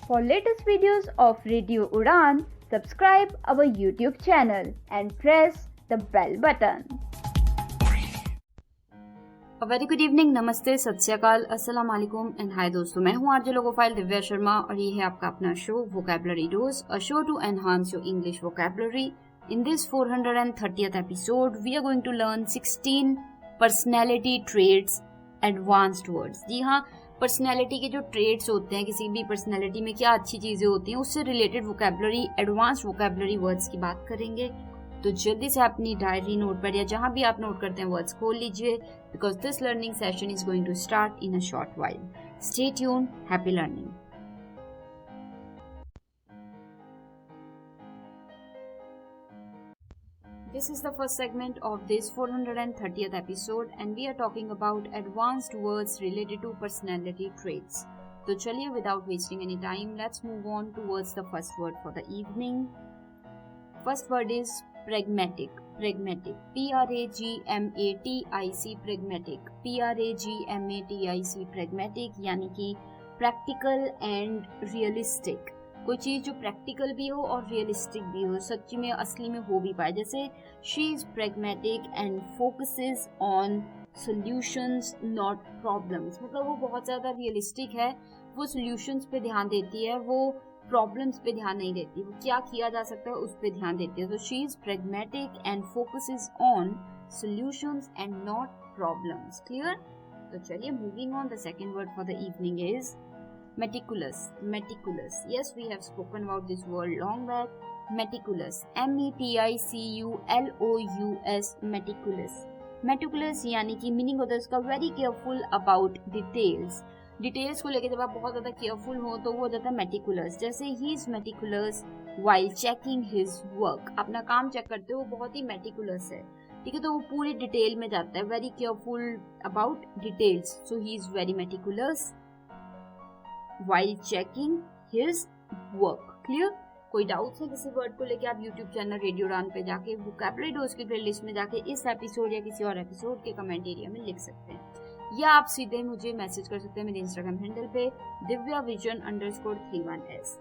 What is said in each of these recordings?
For latest videos of Radio Udan, subscribe our YouTube channel and press the bell button. A very good evening, नमस्ते, सत श्री अकाल, अस्सलाम वालेकुम and hi दोस्तों, मैं हूं आरजे लोगोफाइल दिव्या शर्मा और ये है आपका अपना show vocabulary dose, a show to enhance your English vocabulary. In this 430th episode, we are going to learn 16 personality traits, advanced words. जी हाँ, पर्सनैलिटी के जो ट्रेड्स होते हैं, किसी भी पर्सनैलिटी में क्या अच्छी चीजें होती हैं, उससे related vocabulary, advanced vocabulary words की बात करेंगे. तो जल्दी से अपनी डायरी, नोटपैड या जहां भी आप नोट करते हैं वर्ड्स खोल लीजिए, because this learning session is going to start in a short while. Stay tuned, happy learning. This is the first segment of this 430th episode and we are talking about advanced words related to personality traits. So chaliye, without wasting any time, let's move on towards the first word for the evening. First word is pragmatic. Pragmatic. P-R-A-G-M-A-T-I-C. Pragmatic. P-R-A-G-M-A-T-I-C. Pragmatic यानी कि practical and realistic. कोई चीज जो practical भी हो और realistic भी हो, सच्ची में असली में हो भी पाए. जैसे she is pragmatic and focuses on solutions not problems. मतलब वो बहुत ज्यादा रियलिस्टिक है, वो सॉल्यूशंस पे ध्यान देती है, वो प्रॉब्लम्स पे ध्यान नहीं देती, वो क्या किया जा सकता है उस पे ध्यान देती है. तो she is pragmatic and focuses on solutions and not problems. Clear? तो चलिए, moving on, the second word for the evening is meticulous. Meticulous. Yes, we have spoken about this word long back. Meticulous. M-E-T-I-C-U-L-O-U-S. Meticulous. Meticulous यानी कि meaning होता है उसका very careful about details. Details को लेकर जब आप बहुत ज्यादा केयरफुल हो तो वो हो जाता है मेटिकुलस. जैसे he is meticulous while checking his work. अपना काम चेक करते हो, वो बहुत ही मेटिकुलस है. ठीक है, तो वो पूरी डिटेल में जाता है, very careful about details. So he is very meticulous while checking his work. Clear? कोई डाउट्स है किसी वर्ड को लेके, आप YouTube चैनल रेडियो उड़ान पे जाके वोकैबुलरी डोज की प्लेलिस्ट में जाके इस एपिसोड या किसी और एपिसोड के कमेंट एरिया में लिख सकते हैं, या आप सीधे मुझे मैसेज कर सकते हैं मेरे इंस्टाग्राम हैंडल पे divyavision_31s.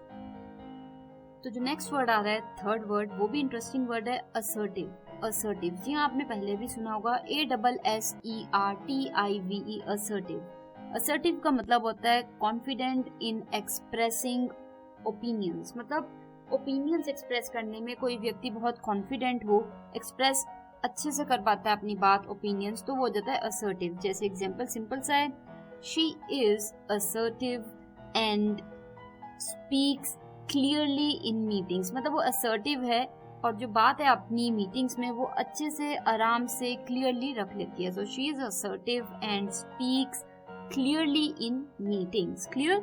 तो जो नेक्स्ट वर्ड आ रहा है, थर्ड वर्ड, वो भी इंटरेस्टिंग वर्ड है, असर्टिव. असर्टिव, जी हाँ, आपने पहले भी सुना होगा, ASSERTIVE. असर्टिव. असर्टिव का मतलब होता है कॉन्फिडेंट इन एक्सप्रेसिंग ओपिनियंस. मतलब ओपिनियंस एक्सप्रेस करने में कोई व्यक्ति बहुत कॉन्फिडेंट हो, एक्सप्रेस अच्छे से कर पाता है अपनी बात, ओपिनियंस, तो वो हो जाता है असर्टिव. जैसे एग्जांपल सिंपल सा है, she is assertive and speaks clearly in meetings. मतलब वो असर्टिव है और जो बात है अपनी मीटिंग्स में वो अच्छे से, आराम से, क्लियरली रख लेती है. So she is assertive and speaks clearly in meetings. Clear?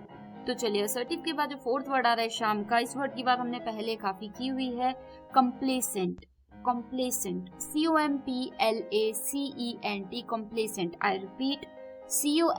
तो चलिए, असर्टिव के बाद जो फोर्थ वर्ड आ रहा है शाम का, इस वर्ड की बात हमने पहले काफी की हुई है, complacent. Complacent. COMPLACENT. Complacent. I repeat,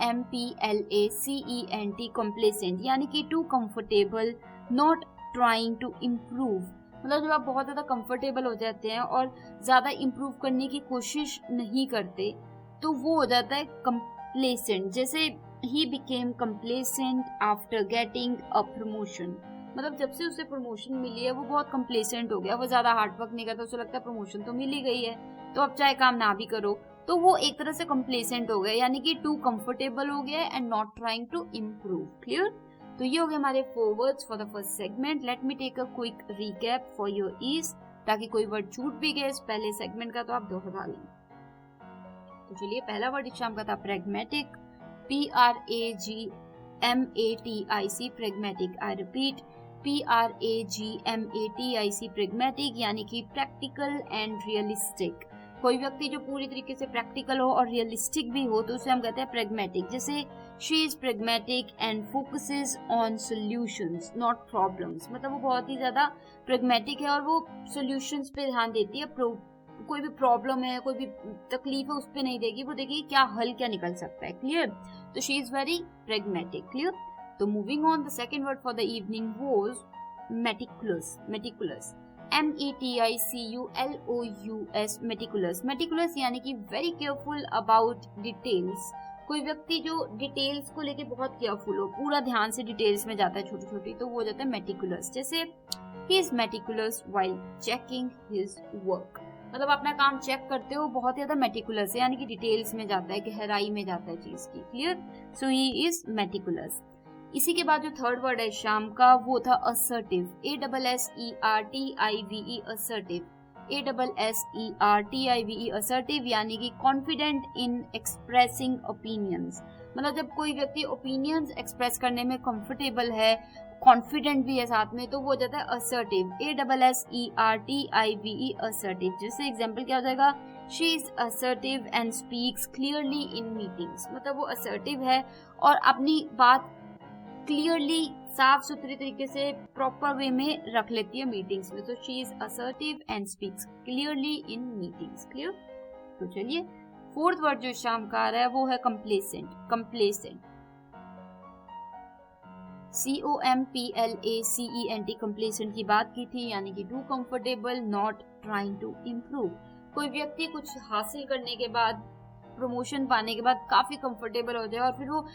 COMPLACENT. Complacent यानी कि too comfortable, not trying to improve. मतलब जब आप बहुत ज्यादा कंफर्टेबल हो जाते हैं और ज्यादा इम्प्रूव करने की कोशिश नहीं करते, तो वो हो जाता है complacent. जैसे he became complacent after getting a promotion. मतलब जब से उसे प्रमोशन मिली है वो बहुत complacent हो गया, वो ज्यादा हार्ड वर्क नहीं करता, उसे लगता है प्रमोशन तो मिल ही गई है, तो अब चाहे काम ना भी करो. तो वो एक तरह से complacent हो गया, यानी कि too comfortable हो गया and not trying to improve. Clear? तो ये हो गए हमारे 4 words for the first segment. Let me take a quick recap for your ease, ताकि कोई वर्ड छूट भी गए इस पहले सेगमेंट का तो आप दोहरा लें. तो चलिए, पहला वर्ड इस शाम का था pragmatic. PRAGMATIC. Pragmatic. I repeat, PRAGMATIC. Pragmatic यानी कि प्रैक्टिकल एंड रियलिस्टिक. कोई व्यक्ति जो पूरी तरीके से प्रैक्टिकल हो और रियलिस्टिक भी हो तो उसे हम कहते हैं प्रैग्मेटिक. जैसे she is pragmatic and focuses on solutions not problems. मतलब वो बहुत ही ज्यादा प्रैग्मेटिक है और वो सॉल्यूशंस पे ध्यान देती है. कोई भी प्रॉब्लम है, कोई भी तकलीफ है, उस पे नहीं देगी, वो देखेगी क्या हल, क्या निकल सकता है. क्लियर? तो she is very pragmatic. Clear? तो moving on, the second word for the evening was meticulous. Meticulous. METICULOUS. Meticulous. Meticulous यानी कि वेरी केयरफुल अबाउट डिटेल्स. कोई व्यक्ति जो डिटेल्स को लेके बहुत केयरफुल हो, पूरा ध्यान से डिटेल्स में जाता है छोटी छोटी, तो वो हो जाता है मेटिकुलस। जैसे he is meticulous while checking his work, मतलब अपना काम चेक करते हो बहुत ज्यादा मेटिकुलस है, यानी कि डिटेल्स में जाता है, गहराई में जाता है चीज की। Clear? So he is meticulous. इसी के बाद जो थर्ड वर्ड है शाम का वो था assertive, ASSERTIVE, assertive, ASSERTIVE, assertive यानी कि कॉन्फिडेंट इन एक्सप्रेसिंग ओपिनियंस, मतलब जब कोई व्यक्ति ओपिनियंस एक्सप्रेस करने में कंफर्टेबल है, कॉन्फिडेंट भी है साथ में, तो वो हो जाता है असर्टिव, ASSERTIVE, असर्टिव। जैसे एग्जांपल क्या हो जाएगा, she is assertive and speaks clearly in meetings, मतलब वो असर्टिव है और अपनी बात क्लियरली साफ सुथरे तरीके से प्रॉपर वे में रख लेती है मीटिंग्स में। तो she is assertive and speaks clearly in meetings. Clear? तो चलिए फोर्थ वर्ड जो शाम का आ रहा है वो है कंप्लेसेंट, कंप्लेसेंट, COMPLACENT, कंप्लेसेंट की बात की थी, यानी कि too comfortable, not trying to improve. कोई व्यक्ति कुछ हासिल करने के बाद, प्रमोशन पाने के बाद काफी कंफर्टेबल हो जाए और फिर वो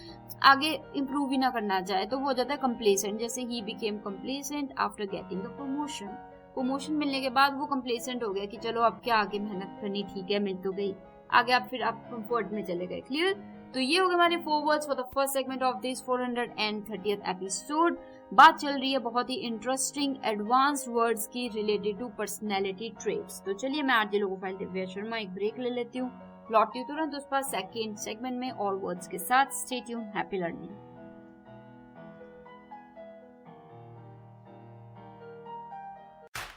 आगे इम्प्रूव ही ना करना चाहे, तो वो हो जाता है कंप्लेसेंट। जैसे he became complacent after getting the promotion, promotion मिलने के बाद वो कंप्लेसेंट हो गया कि चलो अब क्या आगे मेहनत करनी, ठीक है मिल तो गई, आगे आप फिर आप कंफर्ट में चले गए। क्लियर? तो ये हो गए हमारे 4 words for the first segment of this 430th episode. बात चल रही है बहुत ही इंटरेस्टिंग एडवांस्ड वर्ड्स की रिलेटेड टू पर्सनैलिटी ट्रेट्स। तो चलिए मैं आरजे लोगोफाइल दिव्या शर्मा एक ब्रेक ले लेती हूँ, लौटती हूँ तुरंत उस पर सेकेंड सेगमेंट में और वर्ड्स के साथ। Stay tuned, happy learning.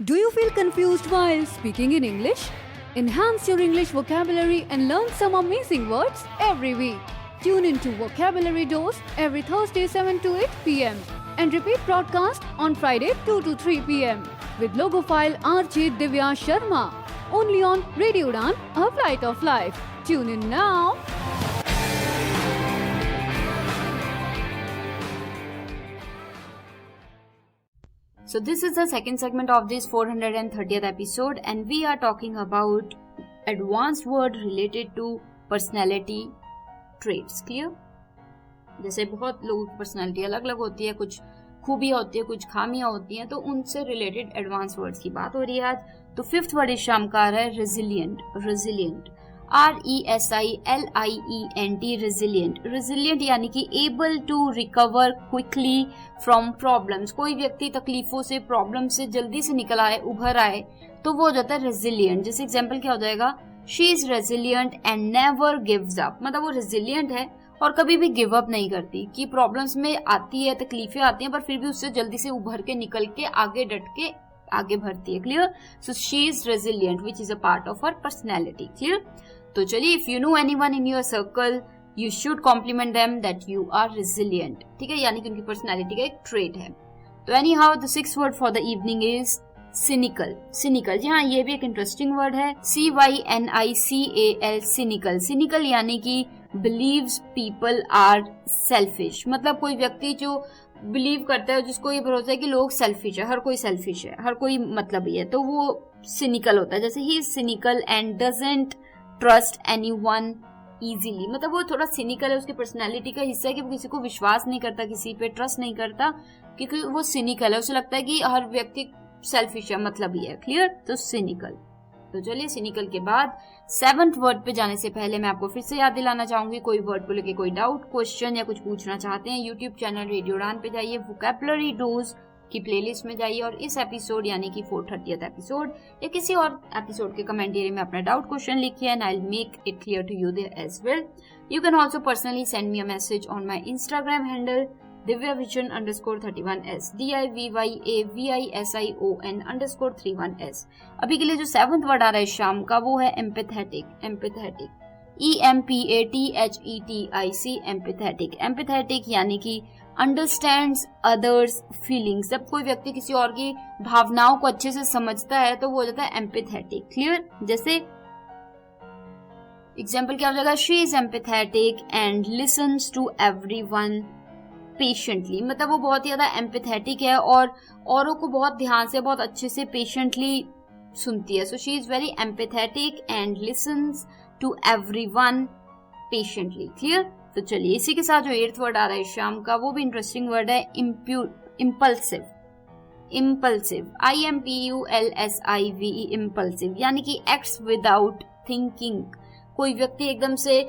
Do you feel confused while speaking in English? Enhance your English vocabulary and learn some amazing words every week. Tune into Vocabulary Dose every Thursday 7 to 8 p.m. and repeat broadcast on Friday 2 to 3 p.m. with logophile RJ Divya Sharma. Only on Radio Udan, A Flight of Life. Tune in now. So this is the second segment of this 430th episode and we are talking about advanced word related to personality traits. Clear? जैसे बहुत लोगों की personality अलग अलग होती है, कुछ खूबियां होती है, कुछ खामियां होती हैं, तो उनसे रिलेटेड एडवांस वर्ड्स की बात हो रही है आज। तो फिफ्थ वर्ड इस शाम का आ रहा है resilient, resilient, RESILIENT, resilient. Resilient यानी कि able to recover quickly from problems, कोई व्यक्ति तकलीफों से, प्रॉब्लम से जल्दी से निकल आए, उभर आए, तो वो हो जाता है रेजिलिएंट। जैसे एग्जांपल क्या हो जाएगा, she is resilient and never gives up, मतलब वो रेजिलिएंट है और कभी भी गिव अप नहीं करती, कि प्रॉब्लम्स में आती है, तकलीफें आती हैं, पर फिर भी उससे जल्दी से उभर के निकल के आगे डट के आगे बढ़ती है। Clear? So she is resilient which is a part of her personality. Clear? तो चलिए, if you know anyone in your circle you should compliment them that you are resilient. ठीक है, यानी कि उनकी पर्सनैलिटी का एक ट्रेट है। तो anyhow the sixth word for the evening is cynical. Cynical, जी हाँ, ये भी एक इंटरेस्टिंग वर्ड है, CYNICAL, सिनिकल। सिनिकल यानी कि believes people are selfish, मतलब कोई व्यक्ति जो बिलीव करता है, जिसको ये भरोसा है कि लोग सेल्फिश है, हर कोई सेल्फिश है, हर कोई मतलबी है, तो वो सिनिकल होता है। जैसे he is cynical and doesn't trust anyone easily, मतलब वो थोड़ा सिनिकल है, उसकी पर्सनैलिटी का हिस्सा है कि वो किसी को विश्वास नहीं करता, किसी पे ट्रस्ट नहीं करता, क्योंकि वो सिनिकल है, उसे लगता है कि हर व्यक्ति सेल्फिश है, मतलबी है। क्लियर? तो सिनिकल। तो चलिए, सिनिकल के बाद सेवंथ वर्ड पे जाने से पहले मैं आपको फिर से याद दिलाना चाहूंगी, कोई वर्ड को लेके कोई डाउट, क्वेश्चन या कुछ पूछना चाहते हैं, यूट्यूब चैनल रेडियो उड़ान पे जाइए, वोकैबुलरी डोज की प्लेलिस्ट में जाइए और इस एपिसोड यानी कि 430th एपिसोड या किसी और एपिसोड के कमेंट एरिया में अपना डाउट क्वेश्चन लिखिए and I will make it clear to you there as well. You can also personally send me a message on my Instagram handle divyavision_31s, DIVYAVISION_31s। अभी के लिए जो सेवंथ वर्ड आ रहा है शाम का वो है empathetic, empathetic, EMPATHETIC, empathetic. Empathetic यानी कि अंडरस्टैंड्स अदर्स फीलिंग्स, जब कोई व्यक्ति किसी और की भावनाओं को अच्छे से समझता है तो वो हो जाता है एम्पैथेटिक। क्लियर? जैसे एग्जाम्पल क्या हो जाएगा, she is empathetic and listens to everyone patiently, मतलब वो बहुत ही ज्यादा एम्पैथेटिक है और औरों को बहुत ध्यान से, बहुत अच्छे से पेशेंटली सुनती है। So she is very empathetic and listens to everyone patiently. Clear? तो चलिए इसी के साथ जो 8th वर्ड आ रहा है शाम का वो भी इंटरेस्टिंग वर्ड है इम्पल्सिव। इम्पल्सिव IMPULSIVE इम्पल्सिव यानी कि एक्ट्स विदाउट थिंकिंग। कोई व्यक्ति एकदम से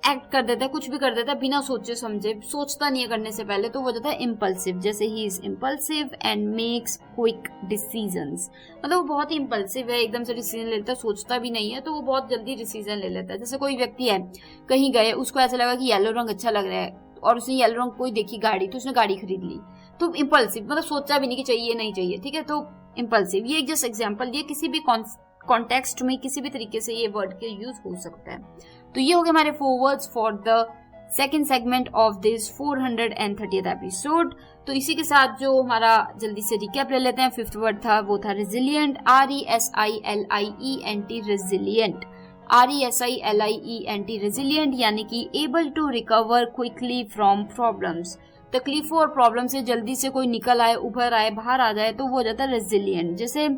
एक्ट कर देता है, कुछ भी कर देता है बिना सोचे समझे, सोचता नहीं है करने से पहले, तो वो जाता है इम्पल्सिव। जैसे he is impulsive and makes quick decisions, मतलब वो बहुत ही इम्पल्सिव है, एकदम से डिसीजन लेता है, सोचता भी नहीं है, तो वो बहुत जल्दी डिसीजन ले लेता है। जैसे कोई व्यक्ति है कहीं गए, उसको ऐसा लगा कि येलो रंग अच्छा लग रहा है और उसने येलो रंग कोई देखी गाड़ी तो उसने गाड़ी खरीद ली, तो इम्पल्सिव मतलब सोचा भी नहीं कि चाहिए नहीं चाहिए, ठीक है, तो इम्पल्सिव। ये एक जस्ट एग्जाम्पल दिया, किसी भी कॉन्टेक्स्ट में किसी भी तरीके से ये वर्ड के यूज हो सकता है। तो ये हो गए हमारे 4 words for the second segment of this 430th episode. तो इसी के साथ जो हमारा जल्दी से रिकैप ले लेते हैं। 5th वर्ड था वो था resilient, RESILIENT resilient, RESILIENT resilient यानी कि able to recover quickly from problems. तकलीफों और प्रॉब्लम से जल्दी से कोई निकल आए, उभर आए, बाहर आ जाए, तो वो हो जाता है रेजिलिएंट। जैसे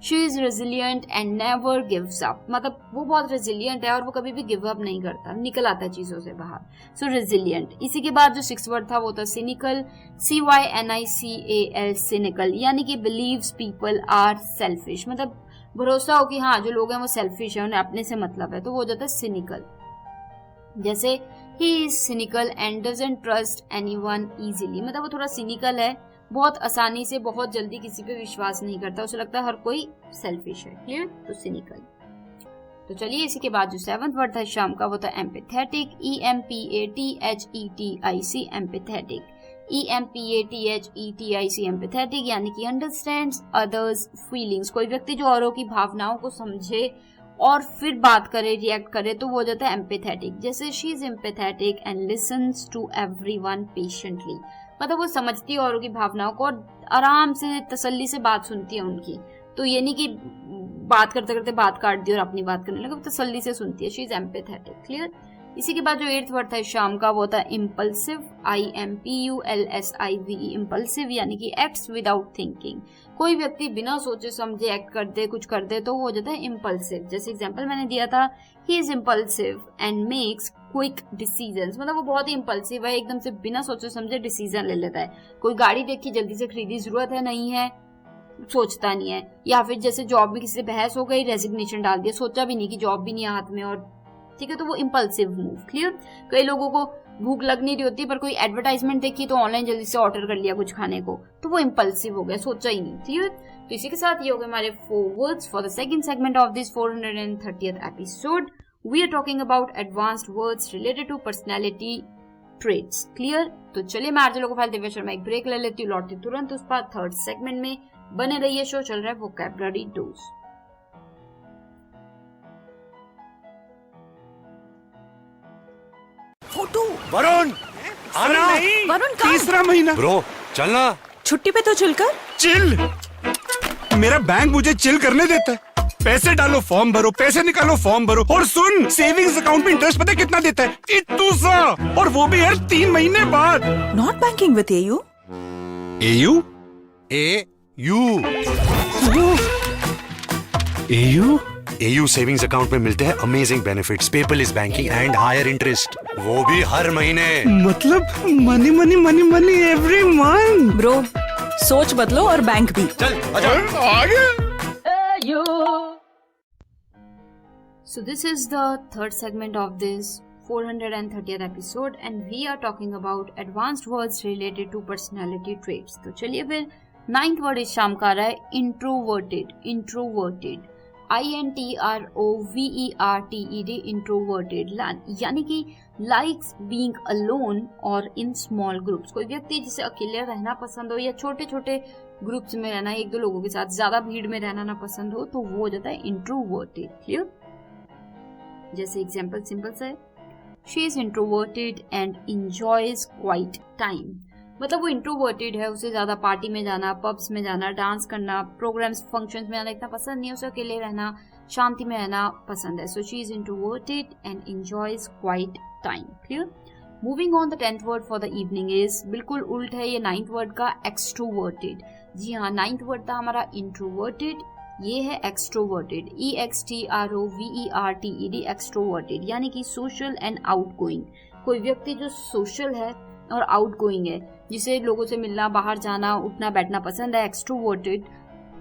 she is resilient and never gives up, मतलब वो बहुत रेजिलिएंट है और वो कभी भी गिव अप नहीं करता, निकल आता है चीजों से बाहर, सो रेजिलिएंट। इसी के बाद जो 6th वर्ड था वो था सिनिकल, CYNICAL सिनिकल यानी कि बिलीव्स पीपल आर सेल्फिश, मतलब भरोसा हो कि हाँ जो लोग हैं वो सेल्फिश है, उन्हें अपने से मतलब है, तो वो हो जाता है सिनिकल। जैसे he is cynical and doesn't trust anyone easily, मतलब वो थोड़ा सिनिकल है, बहुत आसानी से बहुत जल्दी किसी पे विश्वास नहीं करता, उसे लगता है हर कोई सेल्फिश है, क्लियर, तो सिनिकल। तो चलिए इसी के बाद जो 7th वर्ड था शाम का वो था empathetic, EMPATHETIC empathetic, EMPATHETIC empathetic यानी कि अंडरस्टैंड्स अदर्स फीलिंग्स। कोई व्यक्ति जो औरों की भावनाओं को समझे और फिर बात करे, रिएक्ट करे, तो वो हो जाता है एम्पैथेटिक। जैसे she is empathetic and listens to everyone patiently, मतलब वो समझती है औरों की भावनाओं को और आराम से तसल्ली से बात सुनती है उनकी, तो ये नहीं कि बात करते करते बात काट दी और अपनी बात करने लगे, तसल्ली से सुनती है, शी इज एम्पैथेटिक, क्लियर। इसी के बाद जो 8th वर्ड था शाम का वो था इम्पल्सिव, IMPULSIVE इम्पल्सिव यानी कि एक्ट्स विदाउट थिंकिंग। कोई व्यक्ति बिना सोचे समझे एक्ट कर दे, कुछ कर दे, तो वो हो जाता है इम्पल्सिव। जैसे एग्जांपल मैंने दिया था, he is impulsive and makes quick decisions, मतलब वो बहुत ही इम्पल्सिव है, एकदम से बिना सोचे समझे डिसीजन ले लेता है। कोई गाड़ी देखी जल्दी से खरीदी, जरूरत है नहीं है, सोचता नहीं है। या फिर जैसे जॉब में किसी से बहस हो गई, रेजिग्नेशन डाल दिया, सोचा भी नहीं कि जॉब भी नहीं है हाथ में, और ठीक है, तो वो इम्पल्सिव मूव, क्लियर। कई लोगों को भूख लग नहीं रही होती पर कोई एडवर्टाइजमेंट देखी तो ऑनलाइन जल्दी से ऑर्डर कर लिया कुछ खाने को, तो वो इम्पल्सिव हो गया, सोचा ही नहीं, क्लियर। तो इसी के साथ ये हो गए हमारे 4 words for the second segment of this 430th episode. We are talking about advanced words related to personality traits, clear. तो चलिए मैं आरजे लोगोपाल दिव्या शर्मा एक ब्रेक ले लेती हूँ, लौटती तुरंत उस पर 3rd सेगमेंट में। बने रहिए, शो चल रहा है वोकैबुलरी डोज। फोटो वरुण आना, वरुण कहाँ? 3रा महीना ब्रो, चलना छुट्टी पे तो चिलकर। चिल, मेरा बैंक मुझे चिल करने देता है। पैसे डालो फॉर्म भरो, पैसे निकालो फॉर्म भरो, और सुन सेविंग्स अकाउंट में इंटरेस्ट पता है कितना देता है? इतना सा, और वो भी यार 3 महीने बाद। Not banking with AU। AU AU savings account में मिलते हैं amazing benefits, paperless banking and higher interest, वो भी हर महीने। मतलब money money money money every month. Bro सोच बदलो और बैंक भी। चल आजा। आगे So this is the 3rd segment of this 430th episode and we are talking about advanced words related to personality traits. तो चलिए फिर 9th word इस शाम का आ रहा है introverted, introverted, INTROVERTED, introverted यानी कि likes being alone or in small groups। कोई व्यक्ति जिसे अकेले रहना पसंद हो या छोटे छोटे ग्रुप्स में रहना, 1-2 लोगों के साथ, ज्यादा भीड़ में रहना ना पसंद हो, तो वो हो जाता है introverted, क्लियर। जैसे एग्जाम्पल सिंपल सा है, she is introverted and enjoys quiet time, मतलब वो इंट्रोवर्टेड है, उसे ज्यादा पार्टी में जाना, पब्स में जाना, डांस करना, प्रोग्राम्स फंक्शंस में जाना इतना पसंद नहीं है, उसे अकेले रहना, शांति में रहना पसंद है। So she is introverted and enjoys quiet time, clear. Moving on the 10th word for the evening is बिल्कुल उल्ट है ये 9th वर्ड का, एक्सट्रोवर्टेड। जी हाँ, 9th वर्ड था हमारा इंट्रोवर्टेड, ये है एक्सट्रोवर्टेड, EXTROVERTED, एक्सट्रोवर्टेड यानी कि सोशल एंड आउटगोइंग। कोई व्यक्ति जो सोशल है और आउटगोइंग है, जिसे लोगों से मिलना, बाहर जाना, उठना बैठना पसंद है, एक्सट्रोवर्टेड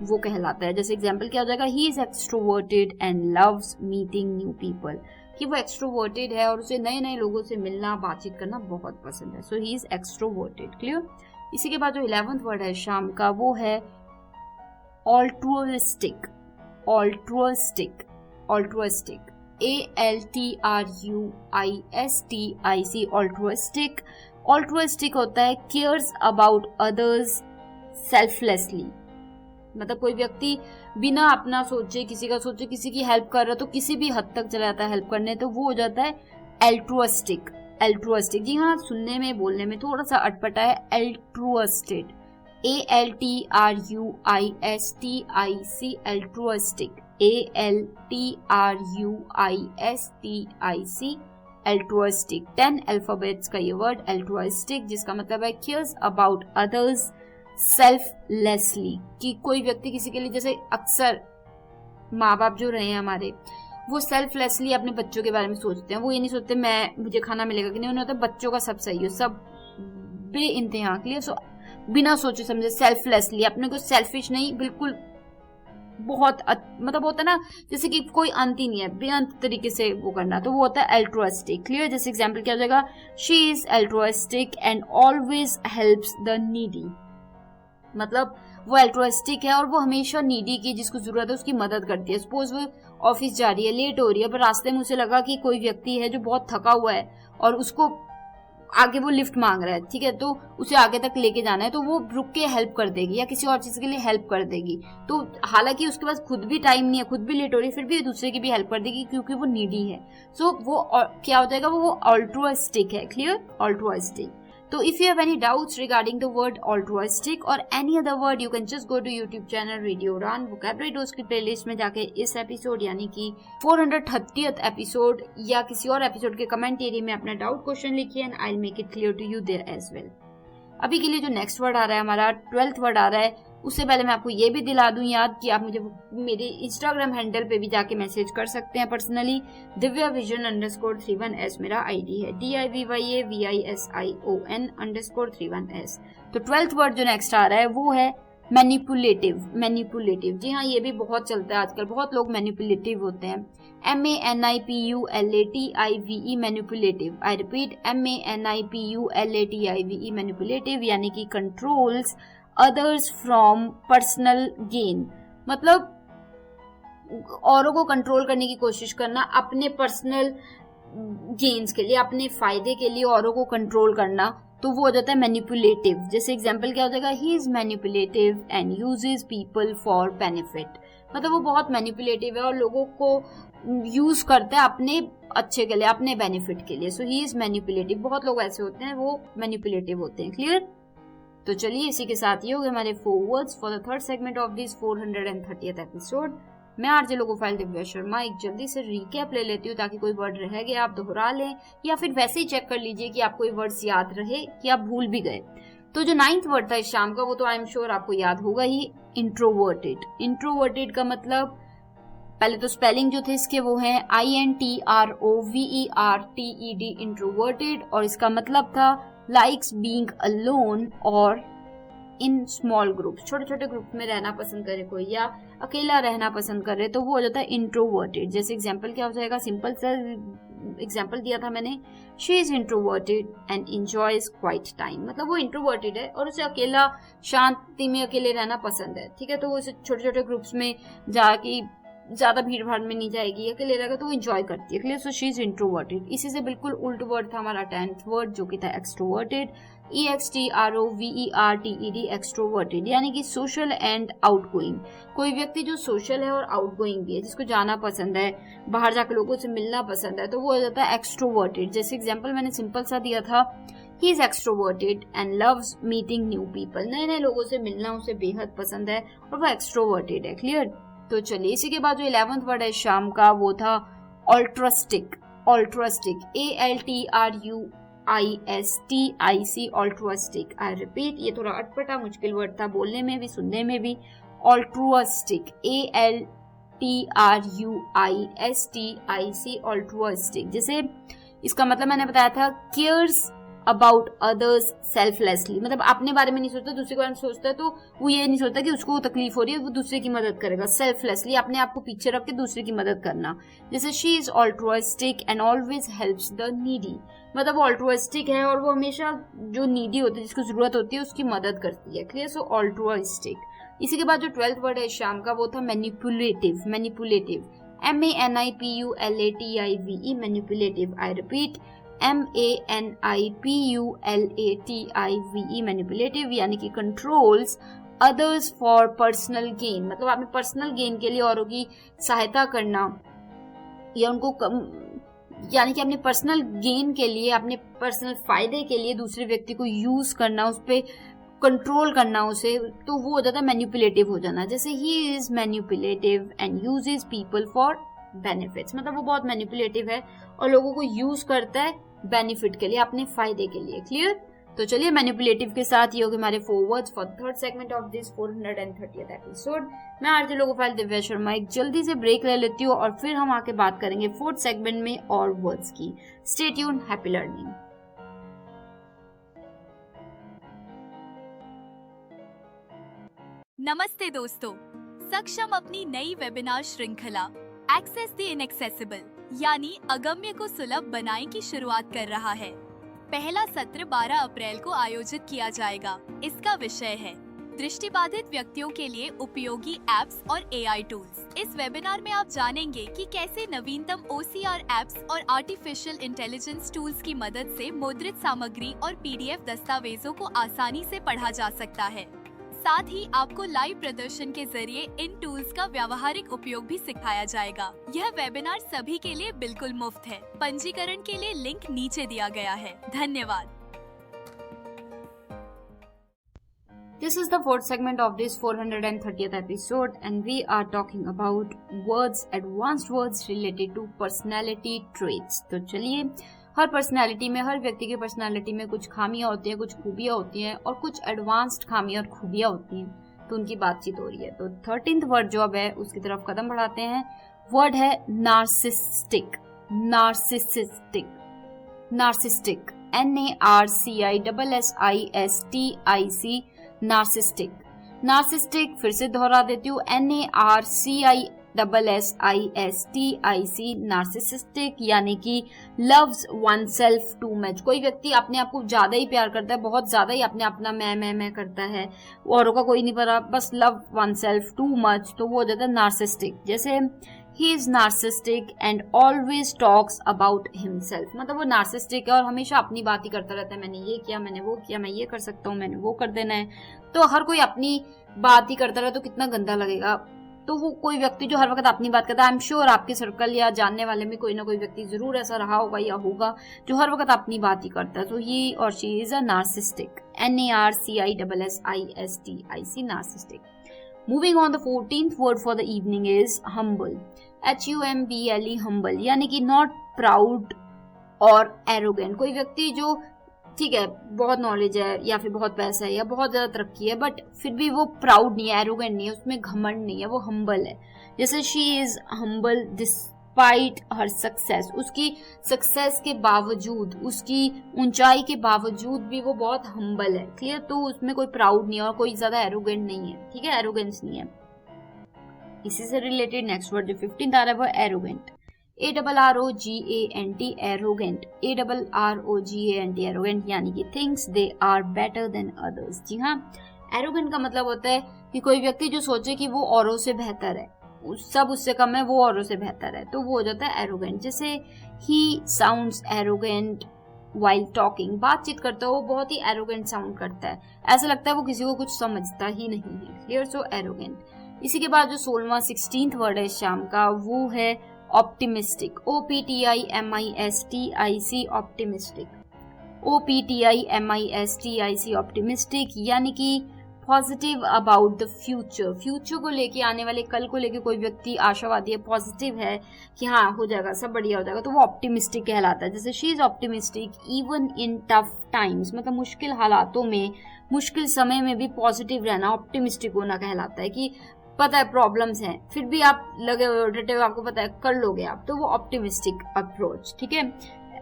वो कहलाता है। जैसे एग्जांपल क्या हो जाएगा, he is extroverted and loves meeting new people, कि वो एक्सट्रोवर्टेड है और उसे नए नए लोगों से मिलना, बातचीत करना बहुत पसंद है। सो ही इज एक्सट्रोवर्टेड। क्लियर। इसी के बाद जो 11th वर्ड है शाम का वो है ऑल्ट्रुइस्टिक। ऑल्ट्रुइस्टिक, ऑल्ट्रुइस्टिक, ALTRUISTIC, ऑल्ट्रुइस्टिक। ऑल्ट्रुइस्टिक होता है केयर्स अबाउट अदर्स सेल्फलेसली, मतलब कोई व्यक्ति बिना अपना सोचे, किसी का सोचे, किसी की हेल्प कर रहा तो किसी भी हद तक चला जाता है हेल्प करने, तो वो हो जाता है एल्ट्रुइस्टिक। एल्ट्रुइस्टिक, जी हाँ, सुनने में बोलने में थोड़ा सा अटपटा है। Altruistic, ALTRUISTIC, altruistic, ALTRUISTIC, altruistic. 10 alphabets का ये वर्ड एल्ट्रुइस्टिक, जिसका मतलब है केयर्स अबाउट अदर्स सेल्फलेसली, कि कोई व्यक्ति किसी के लिए, जैसे अक्सर माँ बाप जो रहे हैं हमारे, वो सेल्फलेसली अपने बच्चों के बारे में सोचते हैं। वो ये नहीं सोचते मुझे खाना मिलेगा कि नहीं, उन्हें होता है बच्चों का सब सही हो, सब बे इंतहा के लिए, सो बिना सोचे समझे सेल्फलेसली, अपने को सेल्फिश नहीं, बिल्कुल बहुत मतलब होता है ना, जैसे कि कोई अंत ही नहीं है, बेअंत तरीके से वो करना, तो वो होता है एल्ट्रुइस्टिक। क्लियर। जैसे एग्जांपल क्या हो जाएगा, she is altruistic and always helps the needy, मतलब वो एल्ट्रुइस्टिक है और वो हमेशा नीडी की, जिसको जरूरत है उसकी मदद करती है। सपोज वो ऑफिस जा रही है, लेट हो रही है, पर रास्ते में उसे लगा कि कोई व्यक्ति है जो बहुत थका हुआ है और उसको आगे वो लिफ्ट मांग रहा है, ठीक है, तो उसे आगे तक लेके जाना है, तो वो रुक के हेल्प कर देगी या किसी और चीज के लिए हेल्प कर देगी। तो हालांकि उसके पास खुद भी टाइम नहीं है, खुद भी लेट हो रही है, फिर भी दूसरे की भी हेल्प कर देगी क्योंकि वो नीडी है। सो वो क्या हो जाएगा, वो ऑल्ट्रुइस्टिक है। Clear. ऑल्ट्रुइस्टिक। So if you have any doubts regarding the word altruistic or any other word, you can just go to YouTube channel Radio Udan vocabulary dose की playlist में जाके इस एपिसोड यानी कि 430th एपिसोड या किसी और एपिसोड के कमेंट एरिया में अपना डाउट क्वेश्चन लिखिए and I will make it clear to you there as well. अभी के लिए जो नेक्स्ट वर्ड आ रहा है हमारा 12th वर्ड आ रहा है, उससे पहले मैं आपको ये भी दिला दूं याद कि आप मुझे मेरे इंस्टाग्राम हैंडल पे भी जाके मैसेज कर सकते हैं पर्सनली। divyavision_31s मेरा आईडी है, DIVYAVISION_31s। तो 12th वर्ड जो नेक्स्ट आ रहा है वो है मैनिपुलेटिव। मैनिपुलेटिव, जी हाँ, ये भी बहुत चलता है आजकल, बहुत लोग मैनिपुलेटिव होते हैं। MANIPULATIVE manipulative. I repeat, MANIPULATIVE manipulative, यानी कि controls others from personal gain, मतलब औरों को कंट्रोल करने की कोशिश करना अपने पर्सनल गेन्स के लिए, अपने फायदे के लिए औरों को कंट्रोल करना, तो वो हो जाता है मैनिपुलेटिव। जैसे एग्जांपल क्या हो जाएगा, he is manipulative and uses people for benefit, मतलब वो बहुत मैनिपुलेटिव है और लोगों को यूज करता है अपने अच्छे के लिए, अपने बेनिफिट के लिए। सो ही इज मैनिपुलेटिव। बहुत लोग ऐसे होते हैं, वो मैनिपुलेटिव होते हैं। क्लियर। तो चलिए इसी के साथ ये हो गए हमारे 4 words for the third segment of this 430th episode. मैं आरजे लोगोफाइल दिव्या शर्मा एक जल्दी से रिकैप ले लेती हूँ ताकि कोई वर्ड रह गया आप दोहरा लें या फिर वैसे ही चेक कर लीजिए कि आपको ये वर्ड्स याद रहे कि आप भूल भी गए। तो जो 9th वर्ड था इस शाम का, वो तो आई एम श्योर आपको याद होगा ही, इंट्रोवर्टेड। इंट्रोवर्टेड का मतलब, पहले तो स्पेलिंग जो थे इसके वो हैं INTROVERTED, इंट्रोवर्टेड, और इसका मतलब था लाइक्स बीइंग अलोन और इन स्मॉल ग्रुप्स, छोटे छोटे ग्रुप में रहना पसंद करे कोई या अकेला रहना पसंद करे, तो वो हो जाता है इंट्रोवर्टेड। जैसे एग्जांपल क्या हो जाएगा, सिंपल सा एग्जांपल दिया था मैंने, she is introverted and enjoys quiet time, मतलब वो इंट्रोवर्टेड है और उसे अकेला शांति में अकेले रहना पसंद है, ठीक है, तो वो उसे छोटे छोटे ग्रुप्स में जाके ज्यादा भीड़ भाड़ में नहीं जाएगी, अकेले रहेगा तो वो एंजॉय करती है। Clear. So she is introverted. इसी से बिल्कुल उल्ट वर्ड था हमारा 10th वर्ड जो कि था एक्सट्रोवर्टेड। EXTROVERTED, एक्सट्रोवर्टेड, यानी कि सोशल एंड आउटगोइंग। कोई व्यक्ति जो सोशल है और आउटगोइंग भी है, जिसको जाना पसंद है, बाहर जाकर लोगों से मिलना पसंद है, तो वो हो जाता है एक्सट्रोवर्टेड। जैसे एग्जांपल मैंने सिंपल सा दिया था, he is extroverted and loves meeting new people, नए नए लोगों से मिलना उसे बेहद पसंद है और वो एक्सट्रोवर्टेड है। क्लियर। तो चलिए इसी के बाद जो 11th वर्ड है शाम का, वो था ऑल्ट्रुइस्टिक। ऑल्ट्रुइस्टिक, ALTRUISTIC, ऑल्ट्रुइस्टिक। आई रिपीट, ये थोड़ा अटपटा मुश्किल वर्ड था बोलने में भी सुनने में भी। ऑल्ट्रुइस्टिक, ALTRUISTIC, ऑल्ट्रुइस्टिक। जैसे इसका मतलब मैंने बताया था केयर्स अबाउट अदर्स सेल्फलेसली, मतलब अपने बारे में नहीं सोचता, दूसरे के बारे में सोचता है, तो वो ये नहीं सोचता कि उसको तकलीफ हो रही है, वो दूसरे की मदद करेगा। सेल्फलेसली, अपने आप को पीछे रख के दूसरे की मदद करना। जैसे she is altruistic and always helps the needy, मतलब वो ऑल्ट्रुइस्टिक है और वो हमेशा जो नीडी होती है, जिसको जरूरत होती है, उसकी मदद करती है। क्लियर? सो ऑल्ट्रुइस्टिक। इसी के बाद जो 12th वर्ड है शाम का, वो था manipulative. Manipulative, MANIPULATIVE, manipulative. I repeat, MANIPULATIVE, manipulative, यानी कि controls others for personal gain, मतलब आपने पर्सनल गेन के लिए औरों की सहायता करना या उनको यानी कि अपने पर्सनल गेन के लिए, अपने पर्सनल फायदे के लिए दूसरे व्यक्ति को यूज करना, उस पर कंट्रोल करना उसे, तो वो हो जाता है मैनिपुलेटिव हो जाना। जैसे he is manipulative and uses people for benefits, मतलब वो बहुत मैनिपुलेटिव है और लोगों को यूज करता है बेनिफिट के लिए, अपने फायदे के लिए। क्लियर? तो चलिए मैनिपुलेटिव के साथ ये होंगे हमारे 4 words for third segment of this 430th episode. मैं आरजे लोगोफाइल दिव्या शर्मा एक जल्दी से ब्रेक ले लेती हूँ और फिर हम आके बात करेंगे 4th सेगमेंट में और वर्ड्स की। Stay tuned, happy learning. नमस्ते दोस्तों, सक्षम अपनी नई वेबिनार श्रृंखला एक्सेस द इनएक्सेसिबल यानी अगम्य को सुलभ बनाएं की शुरुआत कर रहा है। पहला सत्र 12 अप्रैल को आयोजित किया जाएगा। इसका विषय है दृष्टिबाधित व्यक्तियों के लिए उपयोगी एप्स और AI टूल्स। इस वेबिनार में आप जानेंगे कि कैसे नवीनतम OCR एप्स और आर्टिफिशियल इंटेलिजेंस टूल्स की मदद से मुद्रित सामग्री और PDF दस्तावेजों को आसानी से पढ़ा जा सकता है। साथ ही आपको लाइव प्रदर्शन के जरिए इन टूल्स का व्यावहारिक उपयोग भी सिखाया जाएगा। यह वेबिनार सभी के लिए बिल्कुल मुफ्त है। पंजीकरण के लिए लिंक नीचे दिया गया है। धन्यवाद। This is the 4th segment of this 430th episode and we are talking about words, advanced words related to personality traits. तो चलिए, हर पर्सनैलिटी में, हर व्यक्ति की पर्सनैलिटी में कुछ खामियां होती हैं, कुछ खूबियां होती हैं और कुछ एडवांस्ड खामियां और खूबियां होती हैं, तो उनकी बातचीत हो रही है। तो 13th वर्ड जो अब है उसकी तरफ कदम बढ़ाते हैं। वर्ड है narcissistic. Narcissistic, narcissistic, NARCISSISTIC, narcissistic. Narcissistic फिर से दोहरा देती हूँ, NARCISSISTIC, नार्सिसिस्टिक, यानी कि loves one self too much. कोई व्यक्ति अपने आप को ज्यादा ही प्यार करता है, बहुत ज्यादा ही अपना मैं करता है, औरों का कोई नहीं पता, बस love one self too much, तो वो हो जाता है नार्सिसिस्टिक। जैसे he is narcissistic and always talks about himself, मतलब वो नार्सिसिस्टिक है और हमेशा अपनी बात ही करता रहता है, मैंने ये किया, मैंने वो किया, मैं ये कर सकता हूँ, मैंने वो कर देना है। तो हर कोई अपनी बात ही करता रहे तो कितना गंदा लगेगा। तो वो कोई व्यक्ति जो हर वक्त अपनी बात करता है, आई एम श्योर आपके सर्कल या जानने वाले में कोई ना कोई व्यक्ति जरूर ऐसा रहा होगा या होगा जो हर वक्त अपनी बात ही करता है। तो ही और she is a narcissistic, NARCISSISTIC, narcissistic. Moving on, the 14th word for the evening is humble. HUMBLE, humble, यानी कि not proud और arrogant। कोई व्यक्ति जो ठीक है बहुत नॉलेज है या फिर बहुत पैसा है या बहुत ज्यादा तरक्की है, बट फिर भी वो प्राउड नहीं है, एरोगेंट नहीं है, उसमें घमंड नहीं है, वो हम्बल है। जैसे she is humble despite her success, उसकी सक्सेस के बावजूद, उसकी ऊंचाई के बावजूद भी वो बहुत हम्बल है। क्लियर? तो उसमें कोई प्राउड नहीं है और कोई ज्यादा एरोगेंट नहीं है। ठीक है, एरोगेंस नहीं है। इसी से रिलेटेड नेक्स्ट वर्ड जो 15th आ रहा है वो arrogant. ARROGANT, arrogant, ARROGANT, arrogant, यानी कि thinks they are better than others. जी हाँ, एरोगेंट का मतलब होता है कि कोई व्यक्ति जो सोचे कि वो औरों से बेहतर है, सब उससे कम है, वो औरों से बेहतर है, तो वो हो जाता है एरोगेंट। जैसे ही साउंड्स एरोगेंट वाइल टॉकिंग, बातचीत करता है वो बहुत ही एरोगेंट साउंड करता है, ऐसा लगता है वो किसी को कुछ समझता ही नहीं है। क्लियर? सो एरोगेंट। इसी के बाद जो 16वां 16th वर्ड है शाम का, वो है optimistic. OPTIMISTIC, optimistic. OPTIMISTIC, optimistic, यानी कि positive about the future, future को लेके, आने वाले कल को लेके कोई व्यक्ति आशावादी है, पॉजिटिव है कि हाँ हो जाएगा, सब बढ़िया हो जाएगा, तो वो ऑप्टिमिस्टिक कहलाता है। जैसे she is optimistic even in tough times, मतलब मुश्किल हालातों में, मुश्किल समय में भी पॉजिटिव रहना, ऑप्टिमिस्टिक होना कहलाता है। कि पता है प्रॉब्लम्स हैं, फिर भी आप लगे हुए डटे हुए, आपको पता है कर लोगे आप, तो वो ऑप्टिमिस्टिक अप्रोच। ठीक है,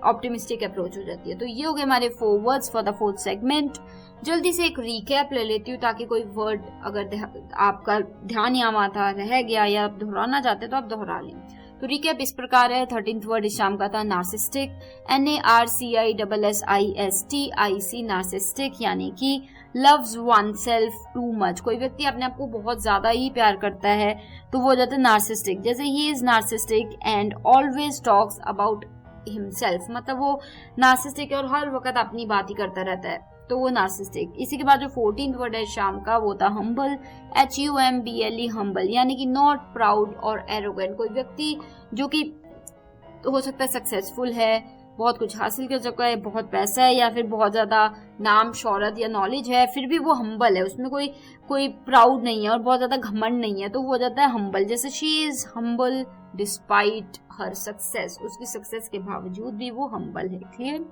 ऑप्टिमिस्टिक अप्रोच हो जाती है। तो ये हो गए हमारे 4 words for the 4th segment. जल्दी से एक रिकैप ले लेती हूँ ताकि कोई वर्ड अगर आपका ध्यान यहाँ आता रह गया या आप दोहराना चाहते तो आप दोहरा लें। तो रिकैप इस प्रकार है। 13th वर्ड इस शाम का था नार्सिस्टिक, NARCISSTIC, नार्सिस्टिक यानी कि loves one self too much. कोई व्यक्ति अपने आप को बहुत ज्यादा ही प्यार करता है तो वो हो जाता है नार्सिस्टिक। जैसे he is narcissistic and always talks about himself, मतलब वो नार्सिस्टिक है और हर वक्त अपनी बात ही करता रहता है, तो वो नार्सिस्टिक। इसी के बाद जो 14th वर्ड है शाम का वो था हम्बल, HUMBLE, हम्बल यानी कि नॉट प्राउड और एरोगेंट। कोई व्यक्ति जो कि हो सकता है सक्सेसफुल है, बहुत कुछ हासिल कर चुका है, बहुत पैसा है या फिर बहुत ज्यादा नाम शोहरत या नॉलेज है, फिर भी वो हम्बल है, उसमें कोई प्राउड नहीं है और बहुत ज्यादा घमंड नहीं है, तो वो हो जाता है हम्बल। जैसे she is humble despite her success, उसकी सक्सेस के बावजूद भी वो हम्बल है। क्लियर।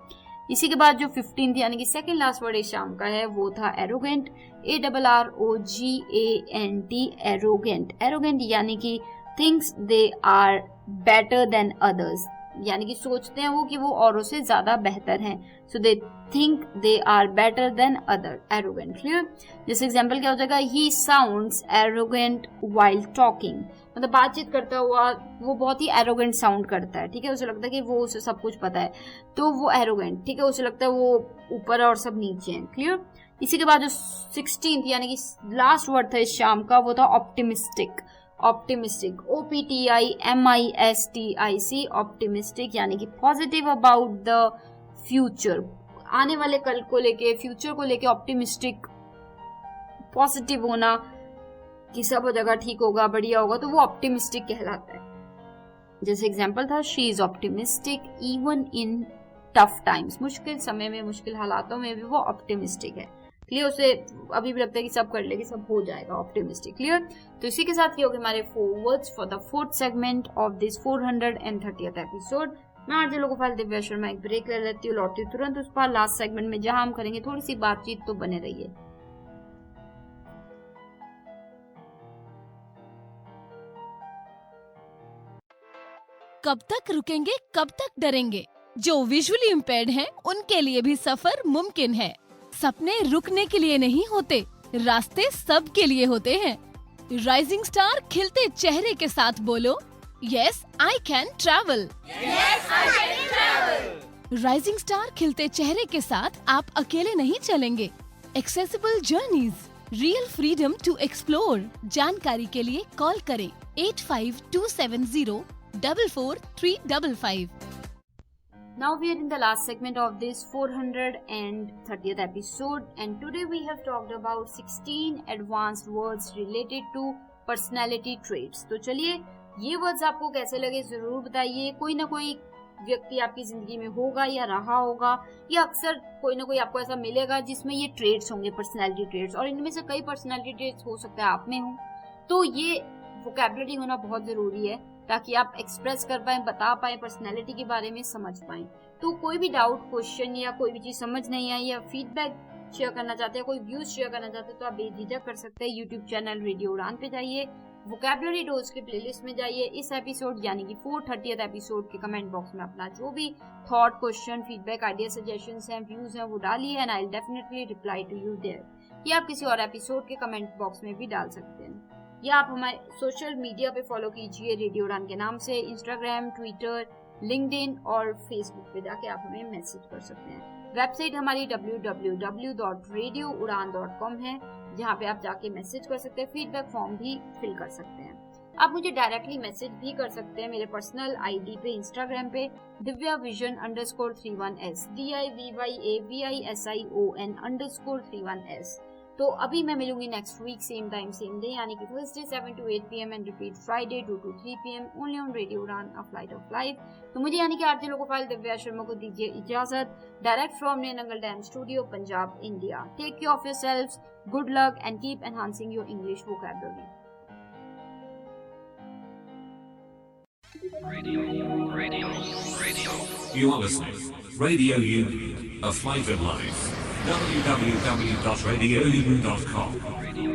इसी के बाद जो 15th यानी कि सेकंड लास्ट वर्ड इस शाम का है वो था एरोगेंट, ARROGANT, एरोगेंट। एरोगेंट यानी कि thinks they are better than others, यानी कि सोचते हैं वो कि वो औरों से ज्यादा बेहतर हैं, so they think they are better than other, arrogant. Clear. जैसे एग्जांपल क्या हो जाएगा, he sounds arrogant while talking, मतलब बातचीत करता हुआ वो बहुत ही एरोगेंट साउंड करता है, ठीक है, उसे लगता है कि वो उसे सब कुछ पता है, तो वो एरोगेंट, ठीक है, उसे लगता है वो ऊपर और सब नीचे हैं। क्लियर। इसी के बाद जो 16th यानी कि लास्ट वर्ड था इस शाम का वो था ऑप्टिमिस्टिक। ऑप्टिमिस्टिक, OPTIMISTIC, ऑप्टिमिस्टिक यानी कि पॉजिटिव अबाउट द फ्यूचर, आने वाले कल को लेके, फ्यूचर को लेके ऑप्टिमिस्टिक, पॉजिटिव होना कि सब जगह ठीक होगा, बढ़िया होगा, तो वो ऑप्टिमिस्टिक कहलाता है। जैसे एग्जांपल था, she is optimistic even in tough times, मुश्किल समय में, मुश्किल हालातों में भी वो ऑप्टिमिस्टिक है। क्लियर। उसे अभी भी लगता है कि सब कर लेगी, सब हो जाएगा, ऑप्टिमिस्टिक। क्लियर। तो इसी के साथ ये हो गए हमारे 4 words for the 4th segment of this 430th episode. मैं आरजे लोकोफाइल दिव्या शर्मा एक ब्रेक ले लेती हूँ, लौटती हूँ तुरंत उस पर लास्ट सेगमेंट में जहां हम करेंगे थोड़ी सी बातचीत, तो बने रहिए। कब तक रुकेंगे, कब तक डरेंगे? जो विजुअली इम्पेयर्ड हैं, उनके लिए भी सफर मुमकिन है। सपने रुकने के लिए नहीं होते, रास्ते सबके लिए होते हैं। राइजिंग स्टार खिलते चेहरे के साथ बोलो, yes I can travel. Rising star खिलते चेहरे के साथ आप अकेले नहीं चलेंगे। Accessible journeys, real freedom to explore. जानकारी के लिए कॉल करें 8527044355। Now we are in the last segment of this 430th episode, and today we have talked about 16 advanced words related to personality traits. तो चलिए ये वर्ड्स आपको कैसे लगे जरूर बताइए। कोई ना कोई व्यक्ति आपकी जिंदगी में होगा या रहा होगा, या अक्सर कोई ना कोई आपको ऐसा मिलेगा जिसमें ये ट्रेट्स होंगे, पर्सनैलिटी ट्रेट्स, और इनमें से कई पर्सनैलिटी ट्रेट्स हो सकता है आप में हो। तो ये वोकैबुलरी होना बहुत जरूरी है ताकि आप एक्सप्रेस कर पाए, बता पाए, पर्सनैलिटी के बारे में समझ पाए। तो कोई भी डाउट, क्वेश्चन या कोई भी चीज समझ नहीं आई या फीडबैक शेयर करना चाहते हैं, कोई व्यूज शेयर करना चाहते हैं, तो आप बेझिझक कर सकते हैं। यूट्यूब चैनल रेडियो उड़ान पे जाइए, वोकैबुलरी डोज के प्लेलिस्ट में जाइए, इस एपिसोड यानी कि 430th एपिसोड के कमेंट बॉक्स में अपना जो भी thought, question, feedback, idea, suggestions हैं, व्यूज हैं, वो डालिए and I will definitely reply to you there. या आप किसी और एपिसोड के कमेंट बॉक्स में भी डाल सकते हैं, या आप हमारे सोशल मीडिया पे फॉलो कीजिए रेडियो उड़ान के नाम से। इंस्टाग्राम, ट्विटर, लिंक्डइन और फेसबुक पे जाके आप हमें मैसेज कर सकते हैं। वेबसाइट हमारी www.radioudan.com है, जहाँ पे आप जाके मैसेज कर सकते हैं, फीडबैक फॉर्म भी फिल कर सकते हैं। आप मुझे डायरेक्टली मैसेज भी कर सकते हैं मेरे पर्सनल आईडी पे, इंस्टाग्राम पे divyavision_31s, DIVYAVISION_31s। तो अभी मैं मिलूंगी next week same time same day, यानी कि Thursday 7 to 8 PM and repeat Friday 2 to 3 PM only on radio Udaan, a flight of life. तो मुझे यानी कि आरजे लोकोफाइल दिव्या शर्मा को दीजिए इजाजत, direct from Nangal dam studio, Punjab, India. Take care of yourselves, good luck and keep enhancing your English vocabulary. You are listening. Radio Union, a flight of life. www.radiounion.com